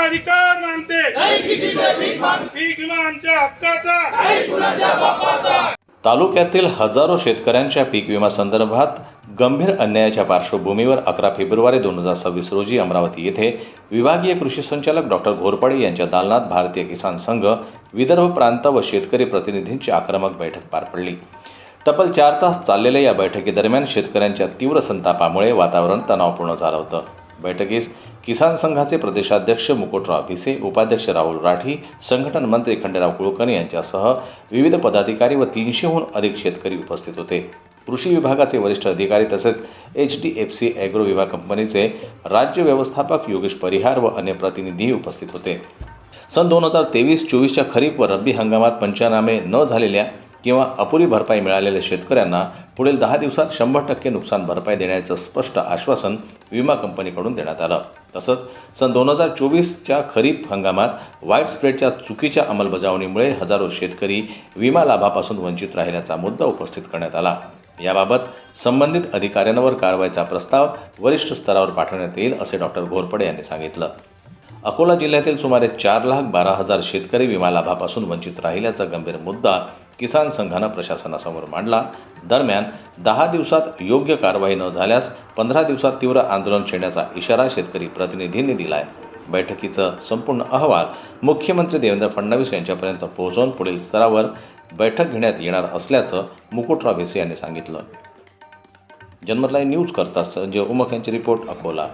अधिकार मानते पीक विमा आमच्या हक्काचा। तालुक्यातील हजारो शेतकऱ्यांच्या पीक विमा संदर्भात गंभीर अन्यायाच्या पार्श्वभूमीवर 11 फेब्रुवारी 2026 रोजी अमरावती येथे विभागीय कृषी संचालक डॉक्टर घोरपडे यांच्या दालनात भारतीय किसान संघ, विदर्भ प्रांत व शेतकरी प्रतिनिधींची आक्रमक बैठक पार पडली। तब्बल 4 तास चाललेल्या या बैठकीदरम्यान शेतकऱ्यांच्या तीव्र संतापामुळे वातावरण तणावपूर्ण झालं होतं। बैठकीस किसान संघाचे प्रदेशाध्यक्ष मुकुटराव भिसे, उपाध्यक्ष राहुल राठी, संघटन मंत्री खंडेराव कुलकर्णी यांच्यासह विविध पदाधिकारी व 300हून अधिक शेतकरी उपस्थित होते। कृषी विभागाचे वरिष्ठ अधिकारी तसेच HDFC ॲग्रो विमा कंपनीचे राज्य व्यवस्थापक योगेश परिहार व अन्य प्रतिनिधी उपस्थित होते। सन 2023-24च्या खरीप व रब्बी हंगामात पंचनामे न झालेल्या किंवा अपुरी भरपाई मिळालेल्या शेतकऱ्यांना पुढील 10 दिवसात 100% नुकसान भरपाई देण्याचं स्पष्ट आश्वासन विमा कंपनीकडून देण्यात आलं। तसंच सन 2024च्या खरीप हंगामात व्हाईट स्प्रेडच्या चुकीच्या अंमलबजावणीमुळे हजारो शेतकरी विमा लाभापासून वंचित राहिल्याचा मुद्दा उपस्थित करण्यात आला। याबाबत संबंधित अधिकाऱ्यांवर कारवाईचा प्रस्ताव वरिष्ठ स्तरावर पाठवण्यात येईल असे डॉक्टर घोरपडे यांनी सांगितलं। अकोला जिल्ह्यातील सुमारे 4,12,000 शेतकरी विमा लाभापासून वंचित राहिल्याचा गंभीर मुद्दा किसान संघानं प्रशासनासमोर मांडला। दरम्यान 10 दिवसात योग्य कारवाई न झाल्यास 15 दिवसात तीव्र आंदोलन छेडण्याचा इशारा शेतकरी प्रतिनिधींनी दिला आहे। बैठकीचा संपूर्ण अहवाल मुख्यमंत्री देवेंद्र फडणवीस यांच्यापर्यंत पोहोचवून पुढील स्तरावर बैठक घेण्यात येणार असल्याचं मुकुटराव भिसे यांनी सांगितलं। जनमत लाईव्ह न्यूज करता संजय उमक यांची रिपोर्ट, अकोला।